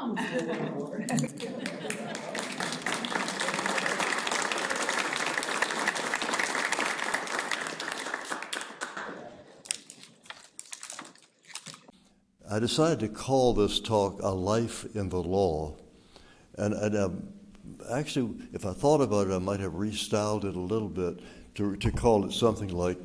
I'm still looking for it. I decided to call this talk A Life in the Law. And actually, if I thought about it, I might have restyled it a little bit to call it something like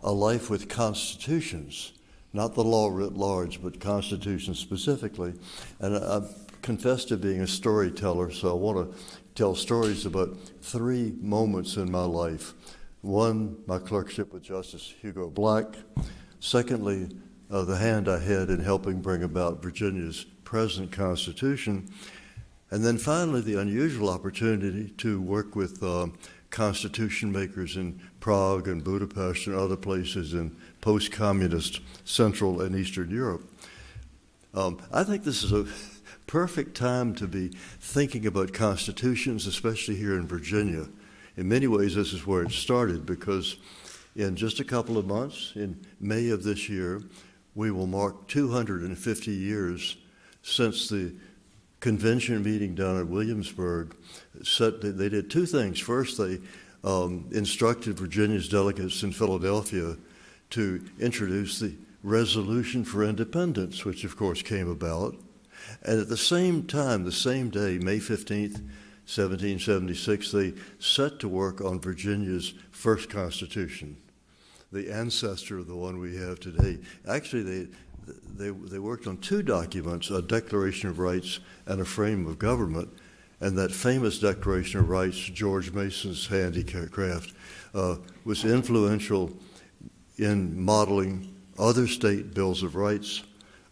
A Life with Constitutions. Not the law writ large, but constitutions specifically. And I confess to being a storyteller, so I want to tell stories about 3 moments in my life. One, my clerkship with Justice Hugo Black. Secondly, the hand I had in helping bring about Virginia's present Constitution. And then finally, the unusual opportunity to work with constitution makers in Prague and Budapest and other places in post-communist Central and Eastern Europe. I think this is a perfect time to be thinking about constitutions, especially here in Virginia. In many ways, this is where it started, because in just a couple of months, in May of this year, we will mark 250 years since the convention meeting down at Williamsburg. They did 2 things. First, they instructed Virginia's delegates in Philadelphia to introduce the Resolution for Independence, which of course came about. And at the same time, the same day, May 15th, 1776, they set to work on Virginia's first Constitution, the ancestor of the one we have today. Actually, they worked on 2 documents, a Declaration of Rights and a Frame of Government. And that famous Declaration of Rights, George Mason's handicraft, was influential in modeling other state bills of rights,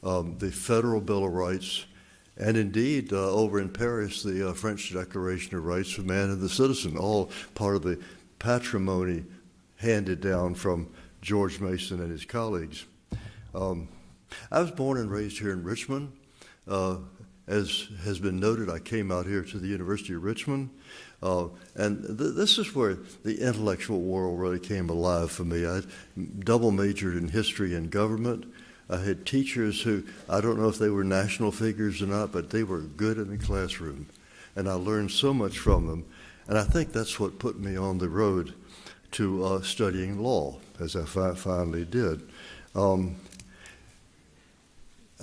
the Federal Bill of Rights, and indeed, over in Paris, the French Declaration of Rights of Man and the Citizen, all part of the patrimony handed down from George Mason and his colleagues. I was born and raised here in Richmond. As has been noted, I came out here to the University of Richmond, and this is where the intellectual world really came alive for me. I double majored in history and government. I had teachers who, I don't know if they were national figures or not, but they were good in the classroom, and I learned so much from them. And I think that's what put me on the road to studying law, as I finally did.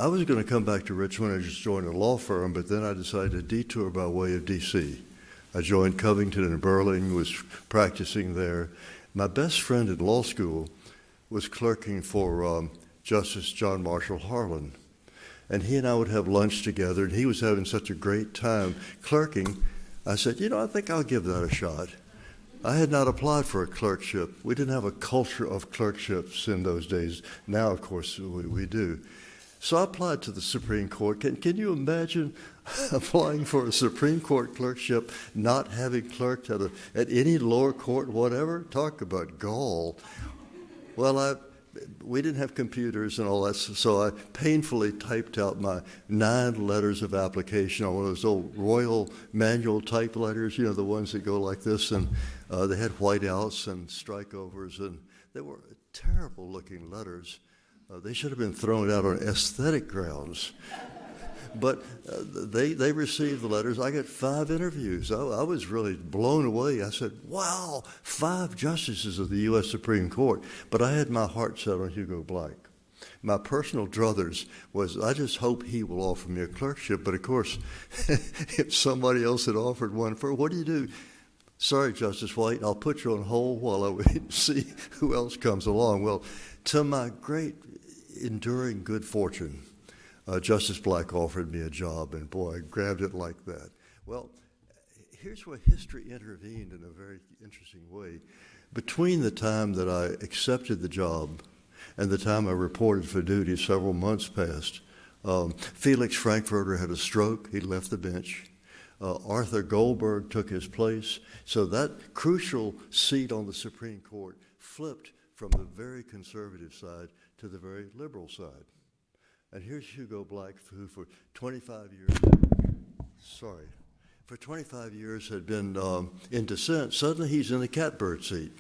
I was going to come back to Richmond and just join a law firm, but then I decided to detour by way of D.C. I joined Covington and Burling, was practicing there. My best friend in law school was clerking for Justice John Marshall Harlan. And he and I would have lunch together, and he was having such a great time clerking. I said, I think I'll give that a shot. I had not applied for a clerkship. We didn't have a culture of clerkships in those days. Now, of course, we do. So I applied to the Supreme Court. Can you imagine applying for a Supreme Court clerkship, not having clerked at any lower court, whatever? Talk about gall. Well, we didn't have computers and all that, so I painfully typed out my 9 letters of application on one of those old Royal manual typewriters, the ones that go like this, and they had whiteouts and strikeovers, and they were terrible-looking letters. They should have been thrown out on aesthetic grounds. But they received the letters. I got 5 interviews. I was really blown away. I said, wow, 5 justices of the U.S. Supreme Court. But I had my heart set on Hugo Black. My personal druthers was, I just hope he will offer me a clerkship. But of course, if somebody else had offered one, what do you do? Sorry, Justice White, I'll put you on hold while I wait and see who else comes along. Well, to my great enduring good fortune, Justice Black offered me a job, and boy, I grabbed it like that. Well, here's where history intervened in a very interesting way. Between the time that I accepted the job and the time I reported for duty, several months passed. Felix Frankfurter had a stroke. He left the bench. Arthur Goldberg took his place. So that crucial seat on the Supreme Court flipped from the very conservative side to the very liberal side. And here's Hugo Black, who for 25 years had been in dissent. Suddenly he's in the catbird seat.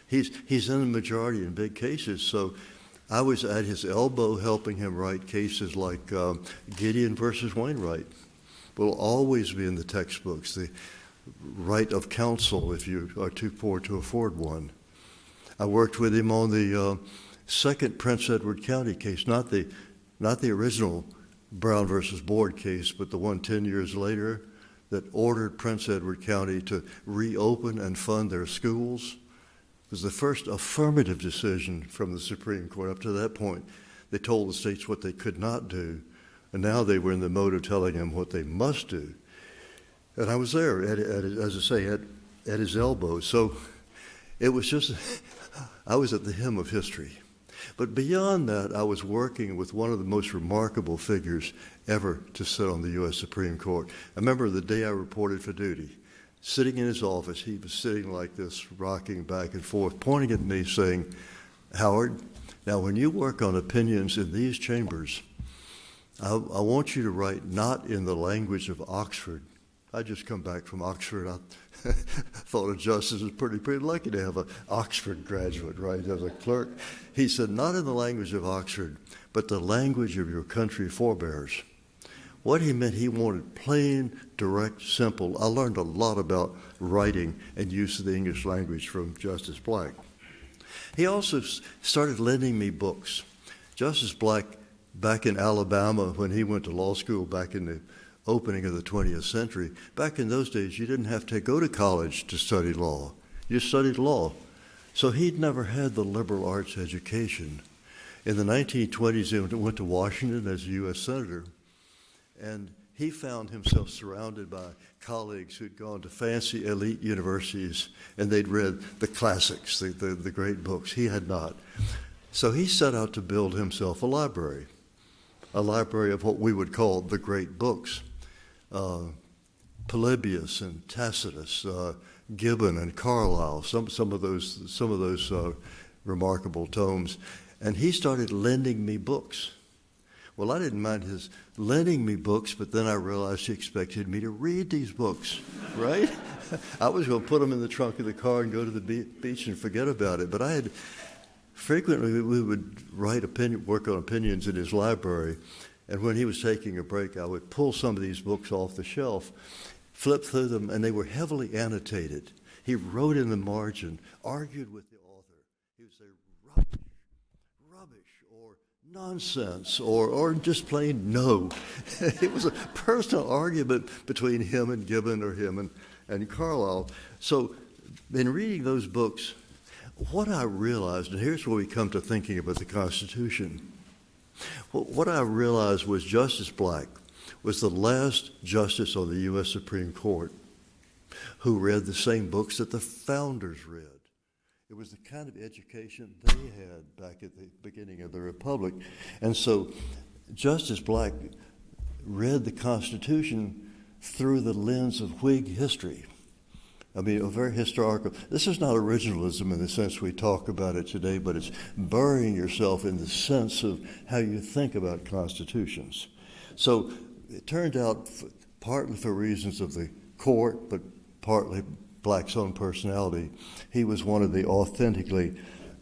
He's in the majority in big cases. So I was at his elbow helping him write cases like Gideon versus Wainwright, will always be in the textbooks. The right of counsel if you are too poor to afford one. I worked with him on the second Prince Edward County case, not the original Brown versus Board case, but the one 10 years later that ordered Prince Edward County to reopen and fund their schools. It was the first affirmative decision from the Supreme Court. Up to that point, they told the states what they could not do, and now they were in the mode of telling them what they must do. And I was there, as I say, at his elbow. So it was just, I was at the hem of history. But beyond that, I was working with one of the most remarkable figures ever to sit on the U.S. Supreme Court. I remember the day I reported for duty, sitting in his office, he was sitting like this, rocking back and forth, pointing at me saying, "Howard, now when you work on opinions in these chambers, I want you to write not in the language of Oxford." I just come back from Oxford. I thought a justice was pretty lucky to have an Oxford graduate, right, as a clerk. He said, "Not in the language of Oxford, but the language of your country forebears." What he meant, he wanted plain, direct, simple. I learned a lot about writing and use of the English language from Justice Black. He also started lending me books. Justice Black, back in Alabama, when he went to law school back in the opening of the 20th century, back in those days, you didn't have to go to college to study law. You studied law. So he'd never had the liberal arts education. In the 1920s, he went to Washington as a U.S. Senator, and he found himself surrounded by colleagues who'd gone to fancy elite universities, and they'd read the classics, the great books. He had not. So he set out to build himself a library of what we would call the great books. Polybius and Tacitus, Gibbon and Carlyle, some of those remarkable tomes, and he started lending me books. Well, I didn't mind his lending me books, but then I realized he expected me to read these books, right? I was going to put them in the trunk of the car and go to the beach and forget about it. But I had frequently we would work on opinions in his library. And when he was taking a break, I would pull some of these books off the shelf, flip through them, and they were heavily annotated. He wrote in the margin, argued with the author. He would say, rubbish, or nonsense, or just plain no. It was a personal argument between him and Gibbon or him and Carlyle. So in reading those books, what I realized, and here's where we come to thinking about the Constitution, what I realized was Justice Black was the last justice on the U.S. Supreme Court who read the same books that the founders read. It was the kind of education they had back at the beginning of the Republic. And so Justice Black read the Constitution through the lens of Whig history. I mean, a very historical. This is not originalism in the sense we talk about it today, but it's burying yourself in the sense of how you think about constitutions. So it turned out, partly for reasons of the court, but partly Black's own personality, he was one of the authentically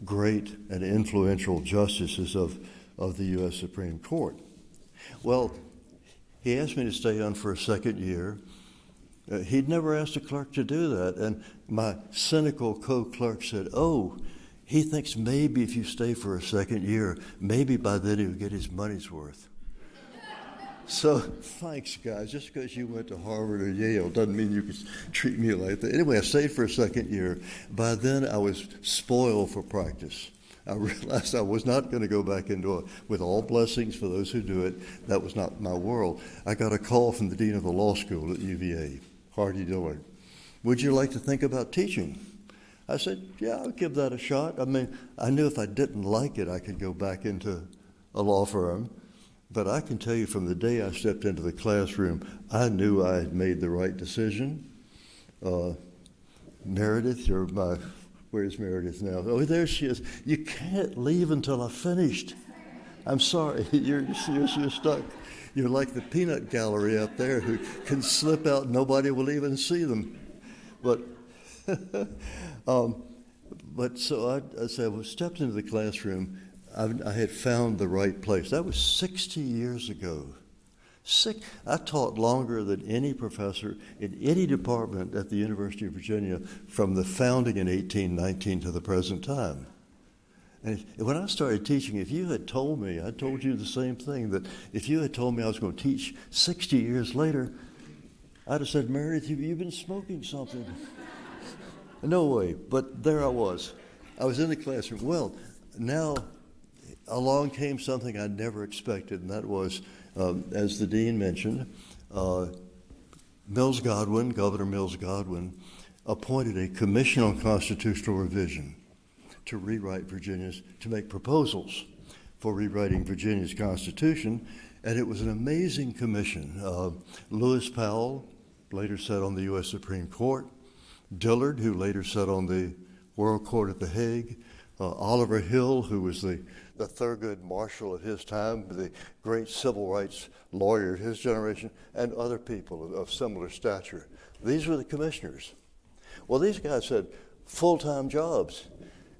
great and influential justices of the U.S. Supreme Court. Well, he asked me to stay on for a second year. He'd never asked a clerk to do that. And my cynical co-clerk said, "Oh, he thinks maybe if you stay for a second year, maybe by then he'll get his money's worth." So thanks, guys. Just because you went to Harvard or Yale doesn't mean you can treat me like that. Anyway, I stayed for a second year. By then, I was spoiled for practice. I realized I was not going to go back into it. With all blessings for those who do it, that was not my world. I got a call from the dean of the law school at UVA, Hardy Dillard. "Would you like to think about teaching?" I said, "Yeah, I'll give that a shot." I mean, I knew if I didn't like it, I could go back into a law firm. But I can tell you from the day I stepped into the classroom, I knew I had made the right decision. Meredith, where's Meredith now? Oh, there she is. "You can't leave until I finished." "I'm sorry, you're stuck. You're like the peanut gallery up there who can slip out and nobody will even see them." But so I stepped into the classroom. I had found the right place. That was 60 years ago. I taught longer than any professor in any department at the University of Virginia from the founding in 1819 to the present time. And when I started teaching, if you had told me, I told you the same thing, that if you had told me I was going to teach 60 years later, I'd have said, Meredith, you've been smoking something. No way, but there I was. I was in the classroom. Well, now along came something I never expected, and that was, as the dean mentioned, Mills Godwin, Governor Mills Godwin, appointed a commission on constitutional revision to rewrite to make proposals for rewriting Virginia's Constitution, and it was an amazing commission. Lewis Powell later sat on the U.S. Supreme Court, Dillard, who later sat on the World Court at The Hague, Oliver Hill, who was the Thurgood Marshall of his time, the great civil rights lawyer of his generation, and other people of similar stature. These were the commissioners. Well, these guys had full-time jobs.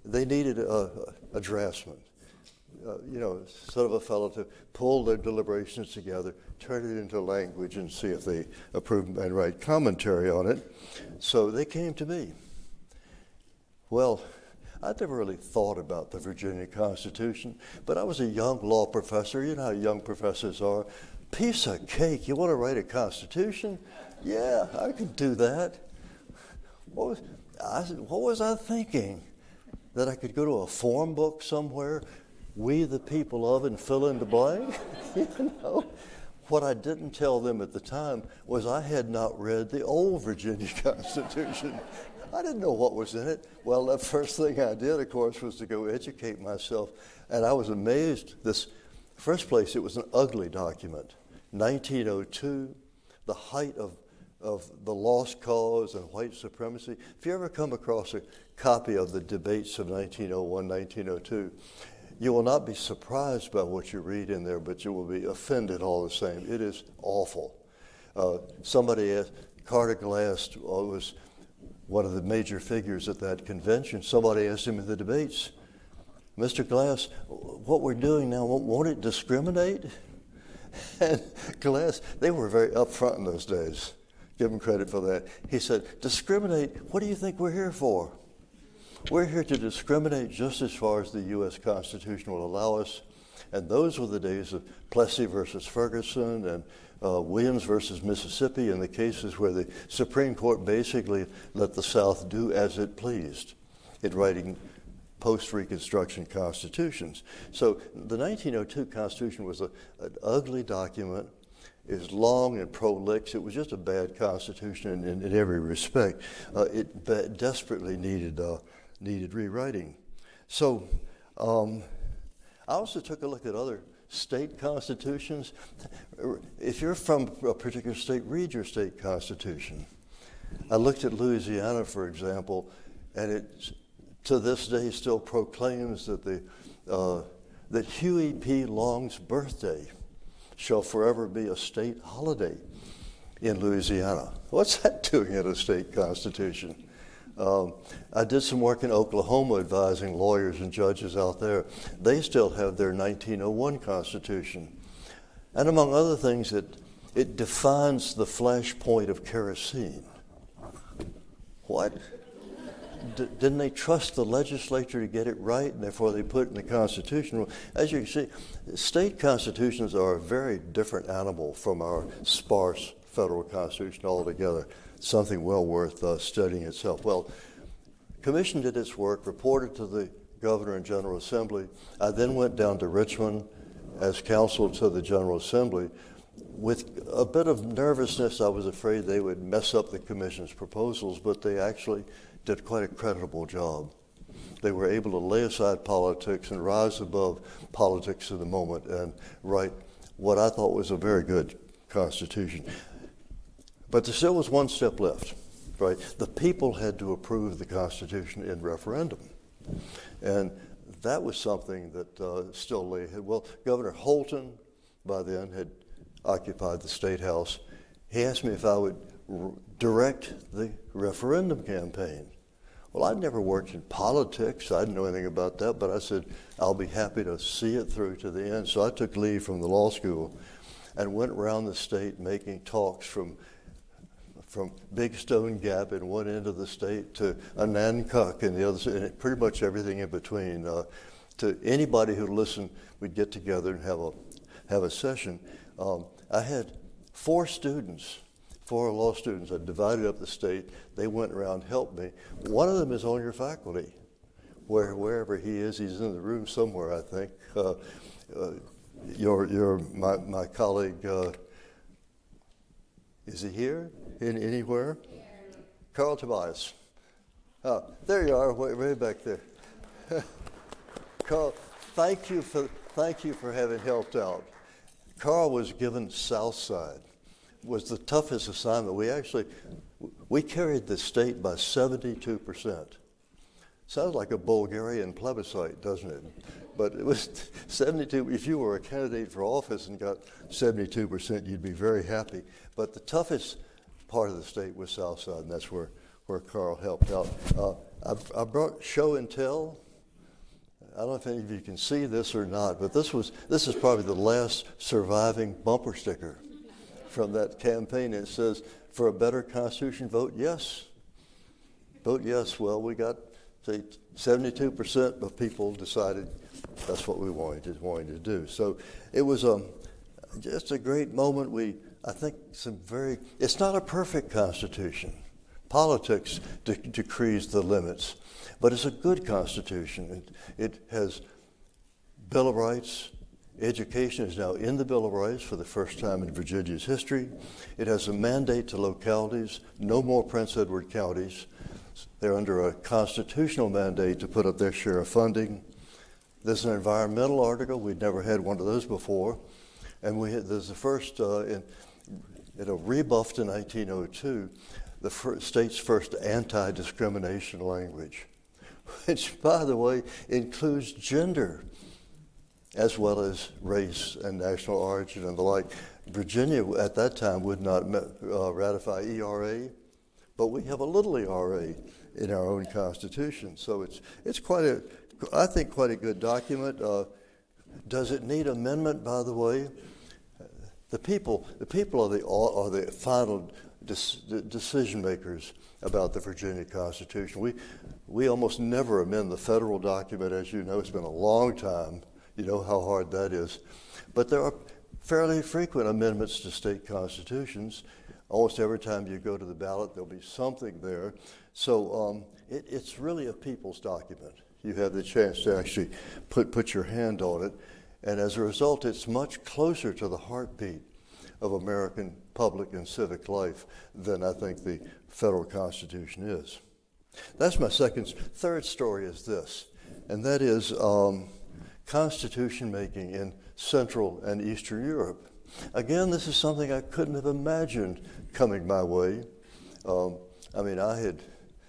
They needed a draftsman, sort of a fellow to pull their deliberations together, turn it into language, and see if they approve and write commentary on it. So they came to me. Well, I'd never really thought about the Virginia Constitution, but I was a young law professor. You know how young professors are. Piece of cake, you want to write a Constitution? Yeah, I could do that. What was I thinking? That I could go to a form book somewhere, we the people of, and fill in the blank? What I didn't tell them at the time was I had not read the old Virginia Constitution. I didn't know what was in it. Well, the first thing I did, of course, was to go educate myself, and I was amazed. First place, it was an ugly document. 1902, the height of the lost cause and white supremacy. If you ever come across a copy of the debates of 1901, 1902, you will not be surprised by what you read in there, but you will be offended all the same. It is awful. Somebody asked, Carter Glass was one of the major figures at that convention. Somebody asked him in the debates, Mr. Glass, what we're doing now, won't it discriminate? And Glass, they were very upfront in those days. Give him credit for that. He said, discriminate, what do you think we're here for? We're here to discriminate just as far as the U.S. Constitution will allow us. And those were the days of Plessy versus Ferguson and Williams versus Mississippi, and the cases where the Supreme Court basically let the South do as it pleased in writing post-Reconstruction constitutions. So the 1902 Constitution was an ugly document. It was long and prolix. It was just a bad constitution in every respect. It desperately needed rewriting. So I also took a look at other state constitutions. If you're from a particular state, read your state constitution. I looked at Louisiana, for example, and it to this day still proclaims that that Huey P. Long's birthday shall forever be a state holiday in Louisiana. What's that doing in a state constitution? I did some work in Oklahoma advising lawyers and judges out there. They still have their 1901 Constitution. And among other things, it defines the flashpoint of kerosene. What? Didn't they trust the legislature to get it right, and therefore they put it in the Constitution? As you can see, state constitutions are a very different animal from our sparse federal Constitution altogether. Something well worth studying itself. Well, commission did its work, reported to the Governor and General Assembly. I then went down to Richmond as counsel to the General Assembly. With a bit of nervousness, I was afraid they would mess up the commission's proposals, but they actually did quite a creditable job. They were able to lay aside politics and rise above politics of the moment and write what I thought was a very good Constitution. But there still was one step left, right? The people had to approve the Constitution in referendum. And that was something that still lay ahead. Well, Governor Holton, by then, had occupied the State House. He asked me if I would direct the referendum campaign. Well, I'd never worked in politics. I didn't know anything about that, but I said, I'll be happy to see it through to the end. So I took leave from the law school. and went around the state making talks from Big Stone Gap in one end of the state to Anancook in the other, and pretty much everything in between. To anybody who listened, we'd get together and have a session. I had four law students. I divided up the state. They went around, helped me. One of them is on your faculty. Wherever he is, he's in the room somewhere, I think. My colleague, is he here? Anywhere? Yeah. Carl Tobias. There you are, way back there. Carl, thank you for having helped out. Carl was given Southside. Was the toughest assignment. We carried the state by 72%. Sounds like a Bulgarian plebiscite, doesn't it? But it was 72. If you were a candidate for office and got 72%, you'd be very happy. But the toughest part of the state was Southside, and that's where Carl helped out. I brought show and tell. I don't know if any of you can see this or not, but this is probably the last surviving bumper sticker from that campaign. It says, "For a better Constitution, vote yes." Vote yes. Well, we got, say, 72% of people decided that's what we wanted to do. So it was just a great moment. I think it's not a perfect Constitution. Politics decrees the limits, but it's a good Constitution. It has Bill of Rights. Education is now in the Bill of Rights for the first time in Virginia's history. It has a mandate to localities, no more Prince Edward counties. They're under a constitutional mandate to put up their share of funding. There's an environmental article. We'd never had one of those before. And there's the first, rebuffed in 1902, the state's first anti-discrimination language, which, by the way, includes gender as well as race and national origin and the like. Virginia at that time would not ratify ERA, but we have a little ERA in our own Constitution. So it's quite a good document. Does it need amendment, by the way? The people are the final decision makers about the Virginia Constitution. We almost never amend the federal document, as you know. It's been a long time. You know how hard that is. But there are fairly frequent amendments to state constitutions. Almost every time you go to the ballot, there'll be something there. So it's really a people's document. You have the chance to actually put your hand on it. And as a result, it's much closer to the heartbeat of American public and civic life than I think the federal Constitution is. That's my third story is this, and that is Constitution making in Central and Eastern Europe. Again, this is something I couldn't have imagined coming my way. I had,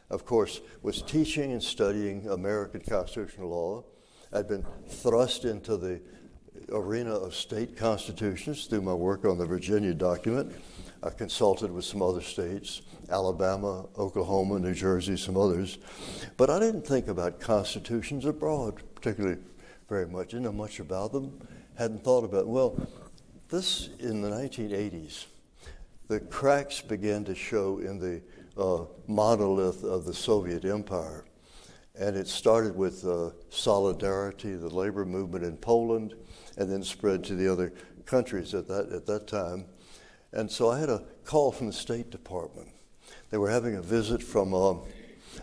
of course, was teaching and studying American constitutional law. I'd been thrust into the arena of state constitutions through my work on the Virginia document. I consulted with some other states, Alabama, Oklahoma, New Jersey, some others. But I didn't think about constitutions abroad particularly very much. Didn't know much about them. Hadn't thought about, this in the 1980s, the cracks began to show in the monolith of the Soviet Empire. And it started with Solidarity, the labor movement in Poland, and then spread to the other countries at that time. And so I had a call from the State Department. They were having a visit from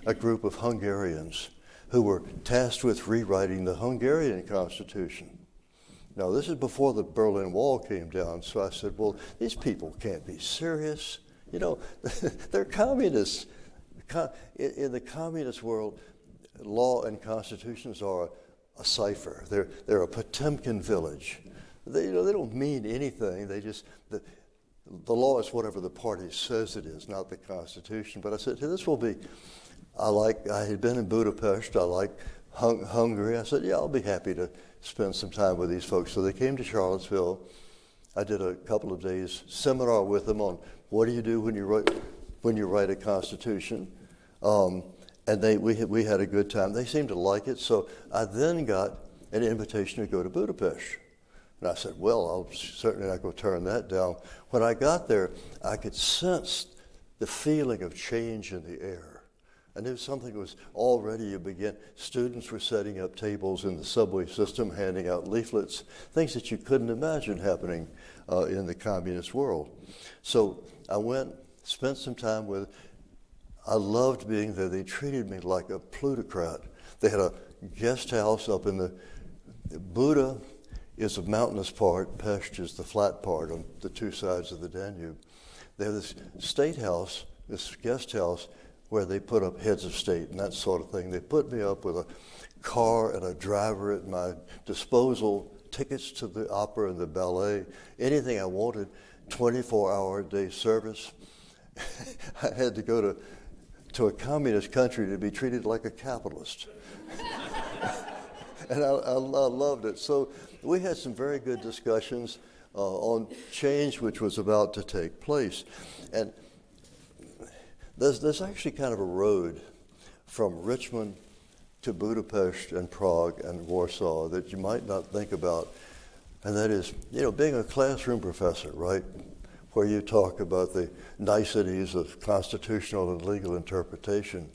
a group of Hungarians who were tasked with rewriting the Hungarian Constitution. Now, this is before the Berlin Wall came down, so I said, these people can't be serious. You know, they're communists. In the communist world, law and constitutions are a cipher. They're a Potemkin village. They don't mean anything. They just the law is whatever the party says it is, not the Constitution. But I said, this will be. I had been in Budapest. I like Hungary. I said, I'll be happy to spend some time with these folks. So they came to Charlottesville. I did a couple of days seminar with them on what do you do when you write a constitution. And we had a good time. They seemed to like it. So I then got an invitation to go to Budapest And I said, well, I'll certainly not going to turn that down. When I got there, I could sense the feeling of change in the air. I knew something was already, students were setting up tables in the subway system, handing out leaflets, things that you couldn't imagine happening in the communist world. So I went, spent some time with, I loved being there. They treated me like a plutocrat. They had a guest house up in the Buda is a mountainous part, Pest is the flat part on the two sides of the Danube. They have this state house, this guest house, where they put up heads of state and that sort of thing. They put me up with a car and a driver at my disposal, tickets to the opera and the ballet, anything I wanted, 24-hour-a-day service. I had to go to a communist country to be treated like a capitalist. And I loved it. So we had some very good discussions on change which was about to take place. And there's actually kind of a road from Richmond to Budapest and Prague and Warsaw that you might not think about. And that is, being a classroom professor, right, where you talk about the niceties of constitutional and legal interpretation.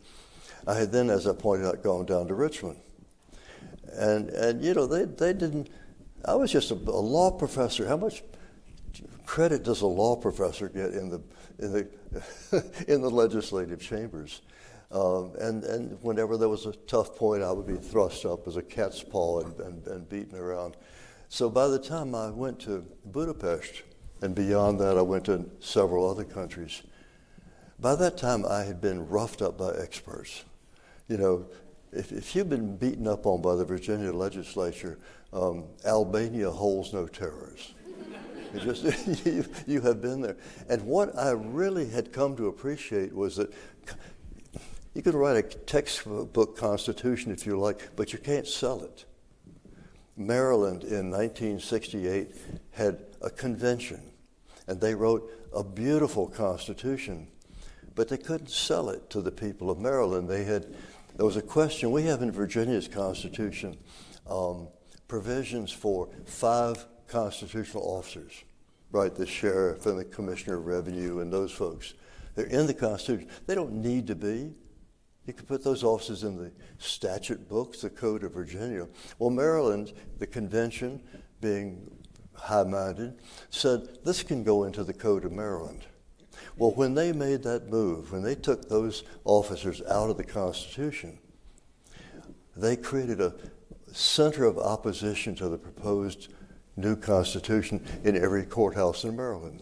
I had then, as I pointed out, gone down to Richmond. And they didn't, I was just a law professor. How much credit does a law professor get in the in the legislative chambers? And whenever there was a tough point, I would be thrust up as a cat's paw and beaten around. So by the time I went to Budapest, and beyond that I went to several other countries, by that time I had been roughed up by experts. If you've been beaten up on by the Virginia legislature, Albania holds no terrors. You have been there. And what I really had come to appreciate was that you can write a textbook constitution if you like, but you can't sell it. Maryland in 1968 had a convention, and they wrote a beautiful constitution, but they couldn't sell it to the people of Maryland. There was a question. We have in Virginia's Constitution provisions for 5 constitutional officers, right? The sheriff and the commissioner of revenue and those folks. They're in the Constitution. They don't need to be. You could put those officers in the statute books, the Code of Virginia. Well, Maryland, the convention, being high-minded, said this can go into the Code of Maryland. Well, when they made that move, when they took those officers out of the Constitution, they created a center of opposition to the proposed new Constitution in every courthouse in Maryland,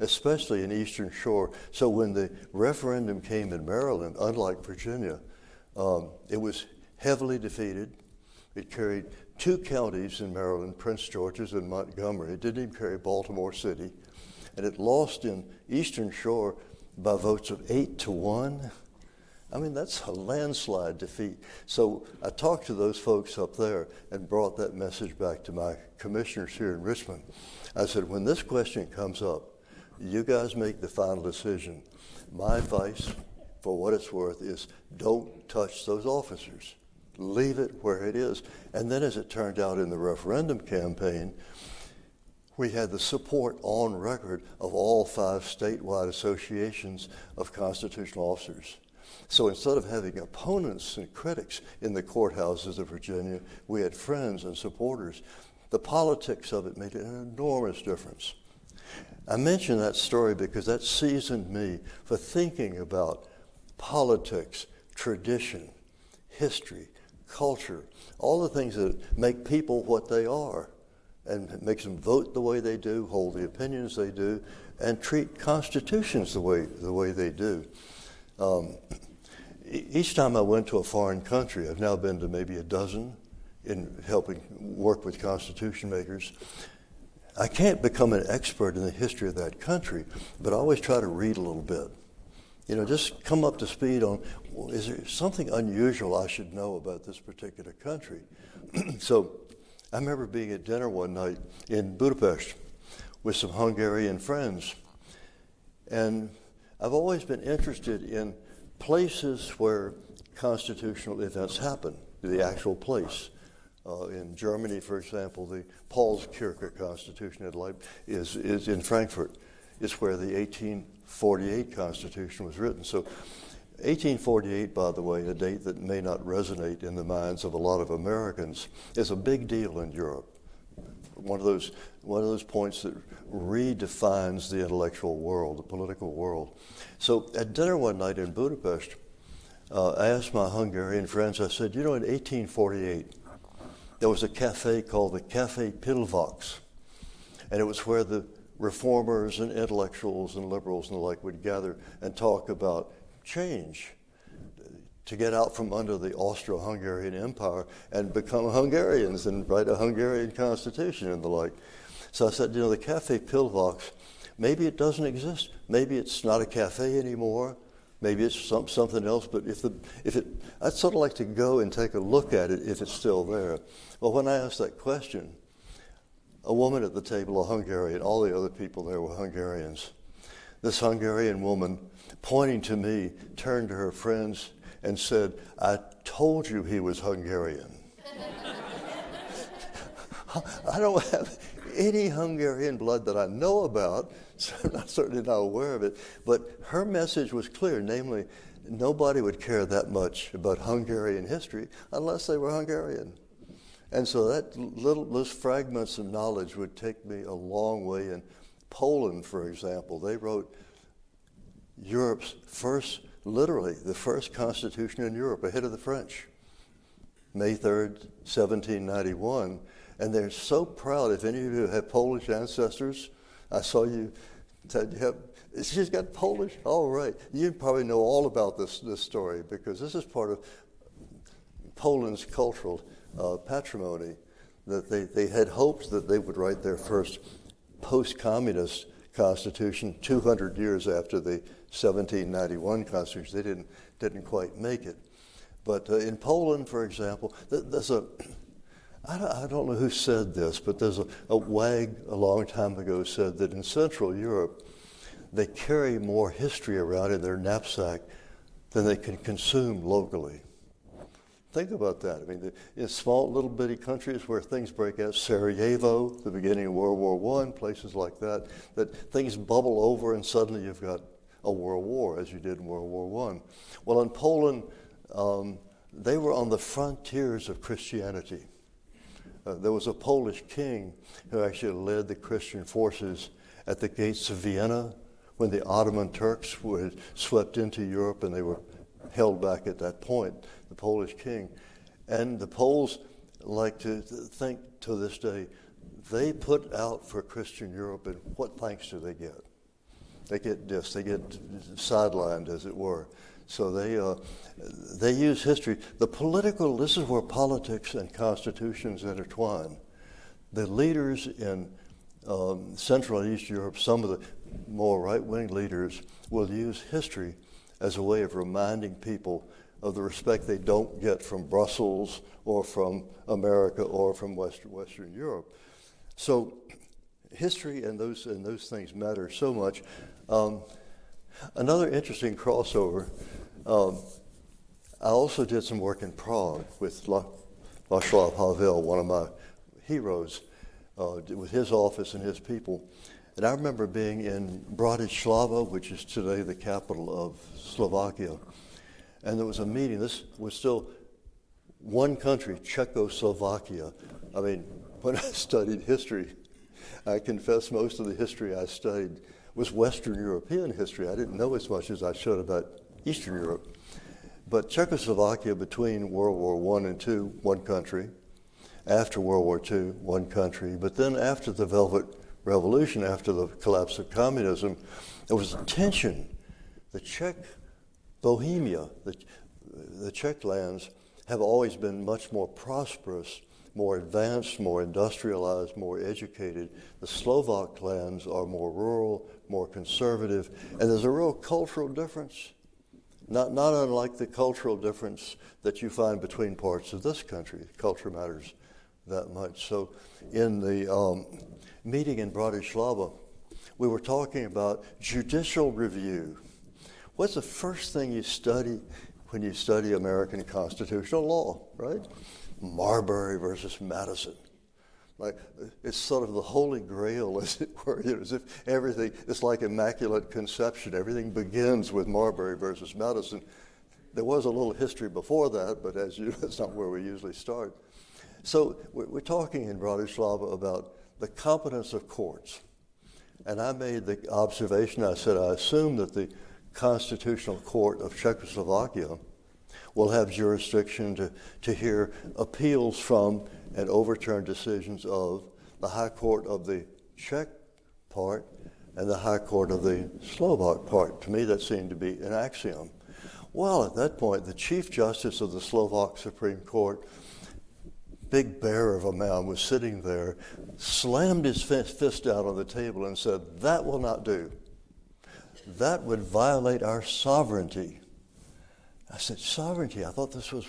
especially in Eastern Shore. So when the referendum came in Maryland, unlike Virginia, it was heavily defeated. It carried 2 counties in Maryland, Prince George's and Montgomery. It didn't even carry Baltimore City. And it lost in Eastern Shore by votes of 8-1. I mean, that's a landslide defeat. So I talked to those folks up there and brought that message back to my commissioners here in Richmond. I said, when this question comes up, you guys make the final decision. My advice, for what it's worth, is don't touch those officers. Leave it where it is. And then as it turned out in the referendum campaign, we had the support on record of all 5 statewide associations of constitutional officers. So instead of having opponents and critics in the courthouses of Virginia, we had friends and supporters. The politics of it made an enormous difference. I mention that story because that seasoned me for thinking about politics, tradition, history, culture, all the things that make people what they are, and it makes them vote the way they do, hold the opinions they do, and treat constitutions the way they do. Each time I went to a foreign country, I've now been to maybe a dozen in helping work with constitution makers. I can't become an expert in the history of that country, but I always try to read a little bit. Just come up to speed on, well, is there something unusual I should know about this particular country? So I remember being at dinner one night in Budapest with some Hungarian friends. And I've always been interested in places where constitutional events happen, the actual place. In Germany, for example, the Paulskirche Constitution is in Frankfurt. It's where the 1848 Constitution was written. So 1848, by the way, a date that may not resonate in the minds of a lot of Americans, is a big deal in Europe. One of those points that redefines the intellectual world, the political world. So at dinner one night in Budapest, I asked my Hungarian friends, I said, in 1848, there was a cafe called the Café Pillvox, and it was where the reformers and intellectuals and liberals and the like would gather and talk about change, to get out from under the Austro-Hungarian Empire and become Hungarians and write a Hungarian constitution and the like. So I said, the Café Pillvox, maybe it doesn't exist. Maybe it's not a cafe anymore. Maybe it's something else. But I'd sort of like to go and take a look at it if it's still there. Well, when I asked that question, a woman at the table, a Hungarian, all the other people there were Hungarians. This Hungarian woman, pointing to me, turned to her friends and said, "I told you he was Hungarian." I don't have any Hungarian blood that I know about, so I'm certainly not aware of it. But her message was clear, namely, nobody would care that much about Hungarian history unless they were Hungarian. And so those fragments of knowledge would take me a long way. In Poland, for example, they wrote Europe's first, literally the first constitution in Europe, ahead of the French, May 3rd, 1791. And they're so proud. If any of you have Polish ancestors, I saw you said you have. She's got Polish? All right. You probably know all about this story, because this is part of Poland's cultural patrimony, that they had hoped that they would write their first post-communist constitution 200 years after the 1791 constitution. They didn't quite make it. But in Poland, for example, there's I don't know who said this, but there's a wag a long time ago said that in Central Europe, they carry more history around in their knapsack than they can consume locally. Think about that. I mean, in small little bitty countries where things break out, Sarajevo, the beginning of World War I, places like that things bubble over and suddenly you've got a world war, as you did in World War I. Well, in Poland, they were on the frontiers of Christianity. There was a Polish king who actually led the Christian forces at the gates of Vienna when the Ottoman Turks were swept into Europe, and they were held back at that point, the Polish king. And the Poles like to think to this day, they put out for Christian Europe, and what thanks do they get? They get sidelined, as it were. So they use history. This is where politics and constitutions intertwine. The leaders in Central and East Europe, some of the more right-wing leaders, will use history as a way of reminding people of the respect they don't get from Brussels or from America or from Western Europe. So history and those things matter so much. Another interesting crossover, I also did some work in Prague with Václav Havel, one of my heroes, with his office and his people. And I remember being in Bratislava, which is today the capital of Slovakia, and there was a meeting. This was still one country, Czechoslovakia. I mean, when I studied history, I confess most of the history I studied was Western European history. I didn't know as much as I should about Eastern Europe. But Czechoslovakia, between World War I and II, one country. After World War II, one country. But then after the Velvet Revolution, after the collapse of communism, there was tension. The Czech Bohemia, the Czech lands, have always been much more prosperous, more advanced, more industrialized, more educated. The Slovak lands are more rural, more conservative, and there's a real cultural difference, not unlike the cultural difference that you find between parts of this country. Culture matters that much. So in the meeting in Bratislava, we were talking about judicial review. What's the first thing you study when you study American constitutional law, right? Marbury versus Madison. Like, it's sort of the holy grail, as it were, as if everything, it's like Immaculate Conception. Everything begins with Marbury versus Madison. There was a little history before that, but as you know, that's not where we usually start. So we're talking in Bratislava about the competence of courts. And I made the observation, I said, I assume that the Constitutional Court of Czechoslovakia will have jurisdiction to hear appeals from and overturn decisions of the High Court of the Czech part and the High Court of the Slovak part. To me, that seemed to be an axiom. Well, at that point, the Chief Justice of the Slovak Supreme Court, big bear of a man, was sitting there, slammed his fist out on the table and said, "That will not do. That would violate our sovereignty." I said, "Sovereignty? I thought this was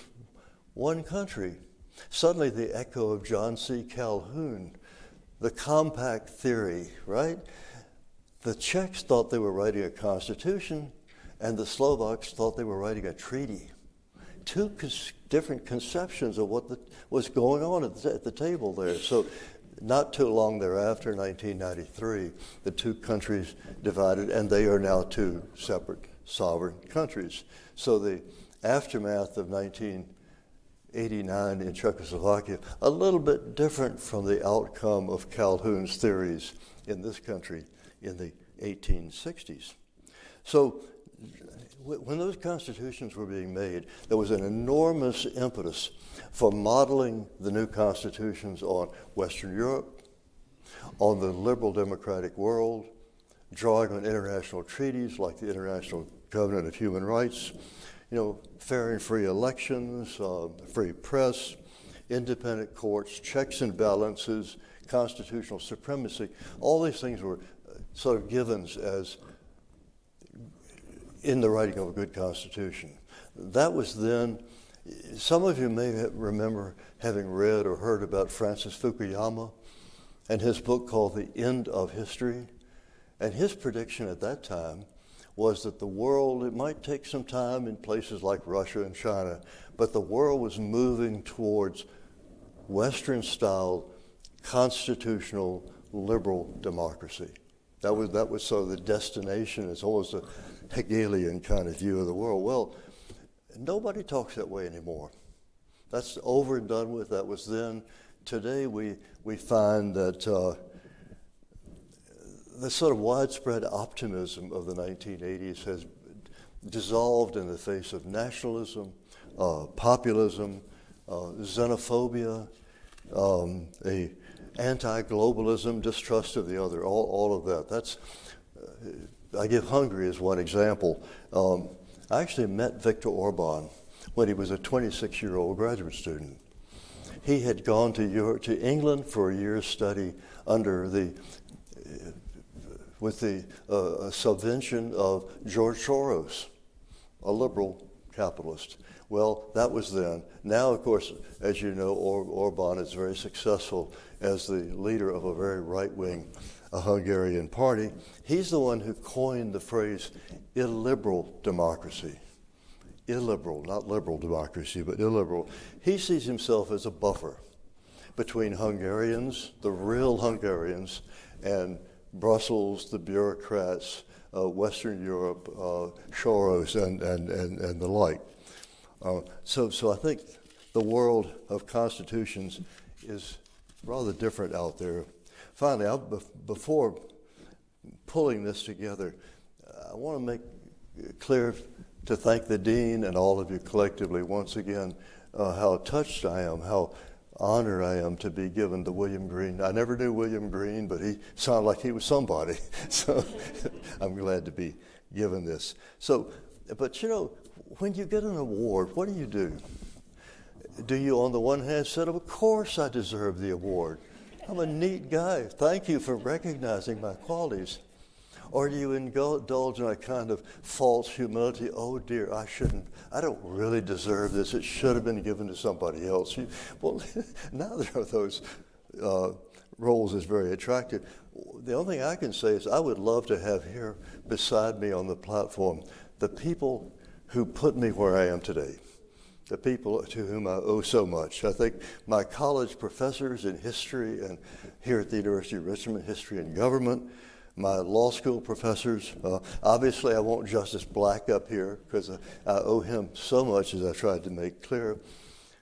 one country." Suddenly the echo of John C. Calhoun, the compact theory, right? The Czechs thought they were writing a constitution, and the Slovaks thought they were writing a treaty. Two different conceptions of what was going on at the table there. So not too long thereafter, 1993, the two countries divided, and they are now two separate sovereign countries. So the aftermath of 1989 in Czechoslovakia, a little bit different from the outcome of Calhoun's theories in this country in the 1860s. So when those constitutions were being made, there was an enormous impetus for modeling the new constitutions on Western Europe, on the liberal democratic world, drawing on international treaties like the International Covenant of Human Rights, fair and free elections, free press, independent courts, checks and balances, constitutional supremacy. All these things were sort of givens as in the writing of a good constitution. That was then. Some of you may remember having read or heard about Francis Fukuyama and his book called The End of History. And his prediction at that time was that the world, it might take some time in places like Russia and China, but the world was moving towards Western-style, constitutional, liberal democracy. That was sort of the destination. It's almost a Hegelian kind of view of the world. Well, nobody talks that way anymore. That's over and done with. That was then. Today we find that the sort of widespread optimism of the 1980s has dissolved in the face of nationalism, populism, xenophobia, a anti-globalism, distrust of the other, all of that. That's I give Hungary as one example. I actually met Viktor Orban when he was a 26-year-old graduate student. He had gone to England for a year's study under with the subvention of George Soros, a liberal capitalist. Well, that was then. Now, of course, as you know, Orban is very successful as the leader of a very right-wing Hungarian party. He's the one who coined the phrase illiberal democracy. Illiberal, not liberal democracy, but illiberal. He sees himself as a buffer between Hungarians, the real Hungarians, and Brussels, the bureaucrats, Western Europe, Soros, and the like. So I think the world of constitutions is rather different out there. Finally, before pulling this together, I want to make clear to thank the Dean and all of you collectively once again how touched I am, how honored I am to be given the William Green. I never knew William Green, but he sounded like he was somebody. So I'm glad to be given this. So, but when you get an award, what do? Do you, on the one hand, say, of course I deserve the award. I'm a neat guy. Thank you for recognizing my qualities. Or do you indulge in a kind of false humility? Oh dear, I don't really deserve this. It should have been given to somebody else. Well, neither of those roles is very attractive. The only thing I can say is I would love to have here beside me on the platform the people who put me where I am today. the people to whom I owe so much. I think my college professors in history and here at the University of Richmond, history and government, my law school professors, obviously I want Justice Black up here because I owe him so much, as I tried to make clear.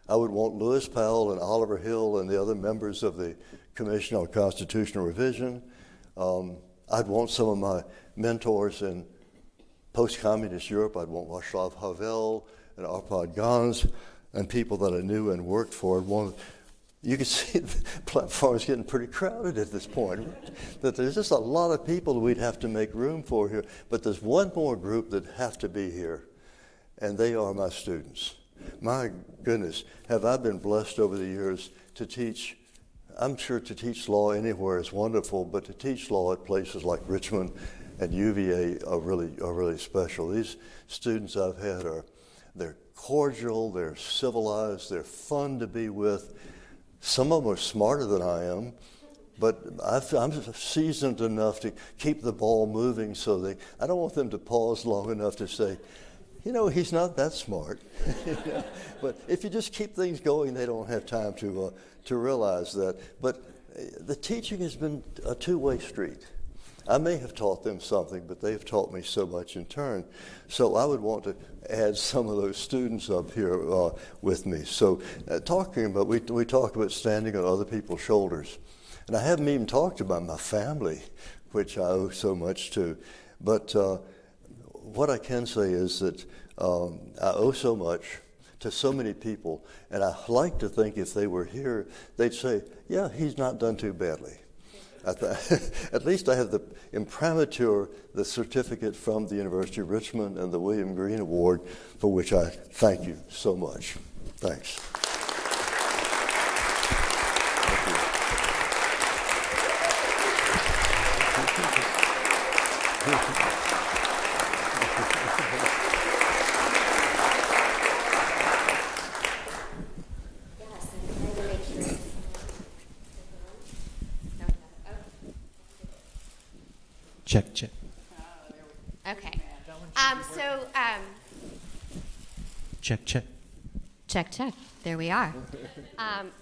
I would want Lewis Powell and Oliver Hill and the other members of the Commission on Constitutional Revision. I'd want some of my mentors in post-communist Europe. I'd want Václav Havel and Arpad Gans and people that I knew and worked for. You can see the platform's getting pretty crowded at this point. Right? That there's just a lot of people that we'd have to make room for here. But there's one more group that have to be here, and they are my students. My goodness, have I been blessed over the years to teach. I'm sure to teach law anywhere is wonderful, but to teach law at places like Richmond and UVA are really special. These students I've had they're cordial, they're civilized, they're fun to be with. Some of them are smarter than I am, but I'm seasoned enough to keep the ball moving I don't want them to pause long enough to say, he's not that smart. But if you just keep things going, they don't have time to realize that. But the teaching has been a two-way street. I may have taught them something, but they've taught me so much in turn. So I would want to add some of those students up here with me. So talking about, we talk about standing on other people's shoulders. And I haven't even talked about my family, which I owe so much to. But what I can say is that I owe so much to so many people, and I like to think if they were here, they'd say, yeah, he's not done too badly. At least I have the imprimatur, the certificate from the University of Richmond and the William Green Award, for which I thank you so much. Thanks. Check. Okay. Check. There we are.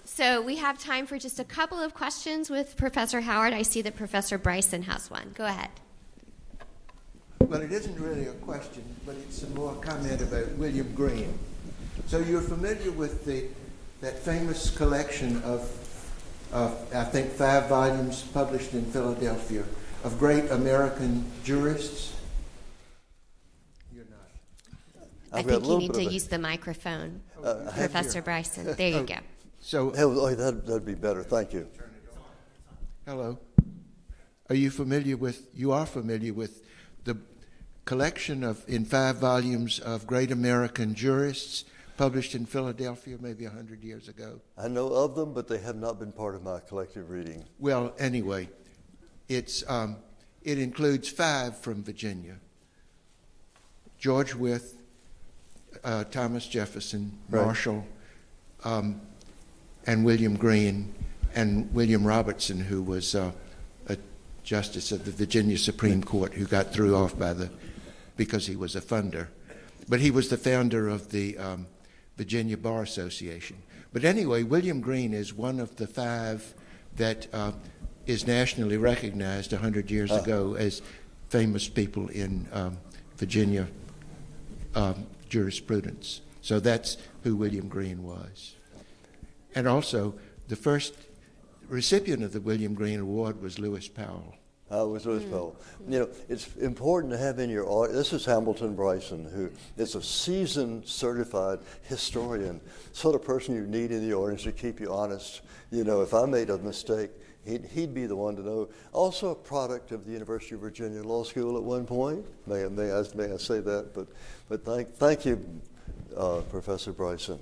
So we have time for just a couple of questions with Professor Howard. I see that Professor Bryson has one. Go ahead. Well, it isn't really a question, but it's a more comment about William Green. So you're familiar with that famous collection of I think 5 volumes published in Philadelphia of great American jurists? You're not. I think you need to use the microphone, Professor Bryson. There you go. So that'd be better. Thank you. Hello. You are familiar with the collection in 5 volumes of great American jurists published in Philadelphia maybe 100 years ago? I know of them, but they have not been part of my collective reading. Well, anyway, it includes 5 from Virginia: George Wythe, Thomas Jefferson, Right. Marshall, and William Green, and William Robertson, who was a justice of the Virginia Supreme Court, who got threw off because he was a funder. But he was the founder of the Virginia Bar Association. But anyway, William Green is one of the 5 that is nationally recognized 100 years ago as famous people in Virginia jurisprudence. So that's who William Green was. And also, the first recipient of the William Green Award was Lewis Powell. Was Lewis Powell. It's important to have in your audience. This is Hamilton Bryson, who is a seasoned, certified historian, sort of person you need in the audience to keep you honest. If I made a mistake, he'd be the one to know. Also a product of the University of Virginia Law School at one point. May I say that? But thank you, Professor Bryson.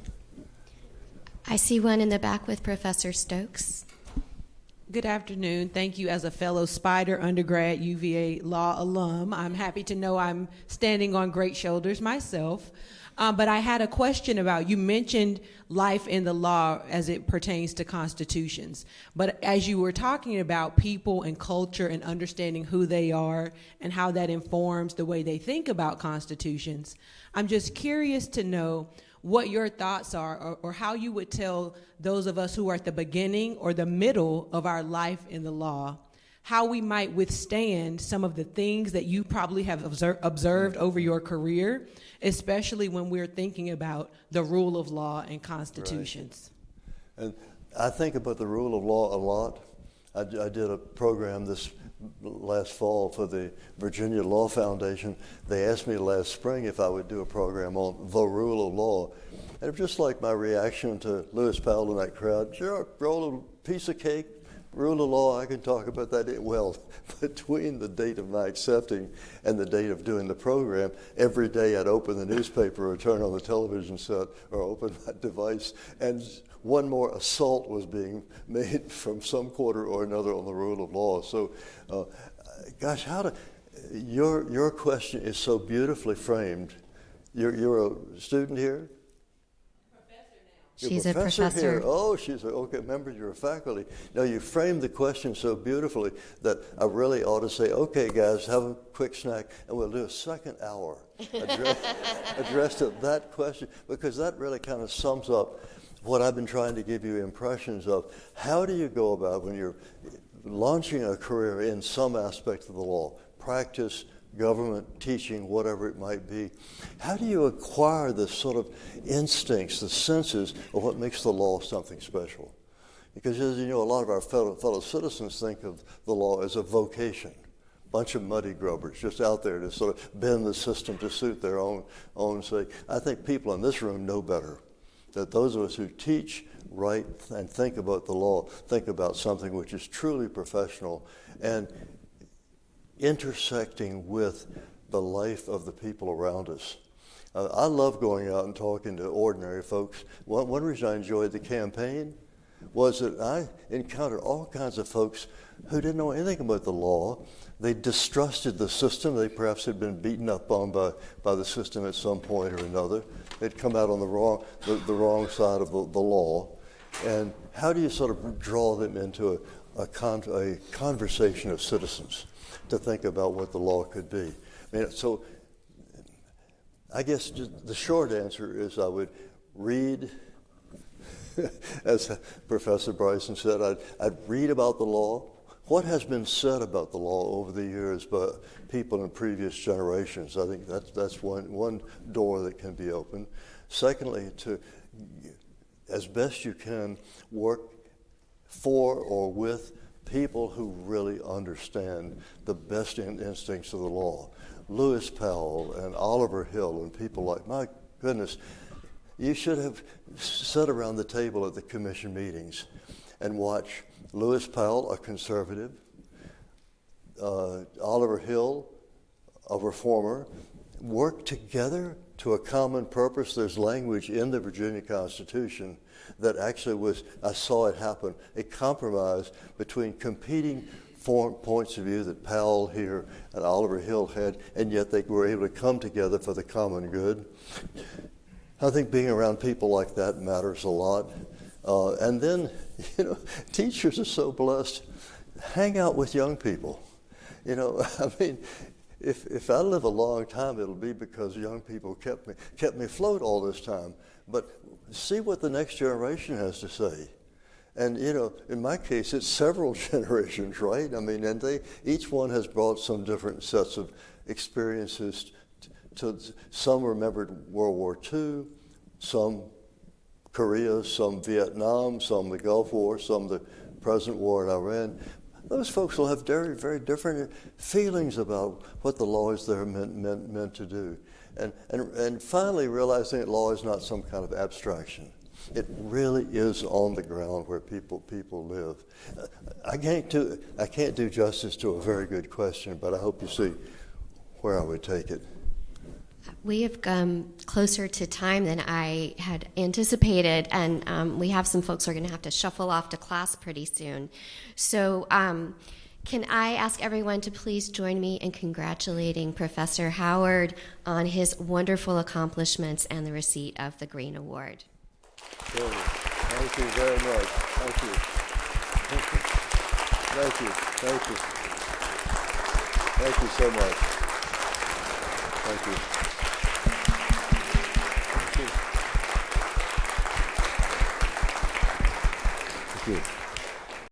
I see one in the back with Professor Stokes. Good afternoon. Thank you. As a fellow Spider undergrad UVA law alum, I'm happy to know I'm standing on great shoulders myself. But I had a question about, you mentioned life in the law as it pertains to constitutions. But as you were talking about people and culture and understanding who they are and how that informs the way they think about constitutions, I'm just curious to know, what your thoughts are, or how you would tell those of us who are at the beginning or the middle of our life in the law, how we might withstand some of the things that you probably have observed over your career, especially when we're thinking about the rule of law and constitutions. Right. And I think about the rule of law a lot. I did a program this last fall for the Virginia Law Foundation. They asked me last spring if I would do a program on the rule of law. And it was just like my reaction to Lewis Powell and that crowd. Sure, roll a piece of cake, rule of law, I can talk about that. Well, between the date of my accepting and the date of doing the program, every day I'd open the newspaper or turn on the television set or open my device, and one more assault was being made from some quarter or another on the rule of law. So, gosh, your question is so beautifully framed. You're a student here? She's a professor. Here. Oh, okay. Remember, you're a faculty. Now, you framed the question so beautifully that I really ought to say, okay, guys, have a quick snack, and we'll do a second hour addressed to that question, because that really kind of sums up what I've been trying to give you impressions of. How do you go about when you're launching a career in some aspect of the law, practice, government, teaching, whatever it might be? How do you acquire the sort of instincts, the senses of what makes the law something special? Because, as you know, a lot of our fellow citizens think of the law as a vocation, bunch of muddy grubbers just out there to sort of bend the system to suit their own sake. I think people in this room know better, that those of us who teach, write, and think about the law think about something which is truly professional and intersecting with the life of the people around us. I love going out and talking to ordinary folks. One reason I enjoyed the campaign was that I encountered all kinds of folks who didn't know anything about the law. They distrusted the system. They perhaps had been beaten up on by the system at some point or another. They'd come out on the wrong side of the law. And how do you sort of draw them into a conversation of citizens to think about what the law could be? I mean, so I guess just the short answer is I would read, as Professor Bryson said, I'd read about the law. What has been said about the law over the years by people in previous generations? I think that's one door that can be opened. Secondly, to, as best you can, work for or with people who really understand the best instincts of the law. Lewis Powell and Oliver Hill and people like, my goodness, you should have sat around the table at the commission meetings and watch Lewis Powell, a conservative, Oliver Hill, a reformer, work together to a common purpose. There's language in the Virginia Constitution that actually was, I saw it happen, a compromise between competing points of view that Powell here and Oliver Hill had, and yet they were able to come together for the common good. I think being around people like that matters a lot. And then, you know, teachers are so blessed. Hang out with young people. You know, I mean, if I live a long time, it'll be because young people kept me afloat all this time. But see what the next generation has to say. And, you know, in my case, it's several generations, right? I mean, and each one has brought some different sets of experiences. Some remembered World War II, some Korea, some Vietnam, some the Gulf War, some the present war in Iran. Those folks will have very, very different feelings about what the law is there meant to do. And finally realizing that law is not some kind of abstraction. It really is on the ground where people live. I can't do justice to a very good question, but I hope you see where I would take it. We have come closer to time than I had anticipated, and we have some folks who are going to have to shuffle off to class pretty soon. So can I ask everyone to please join me in congratulating Professor Howard on his wonderful accomplishments and the receipt of the Green Award. Thank you very much. Thank you. Thank you. Thank you. Thank you so much. Thank you. Thank you. Good.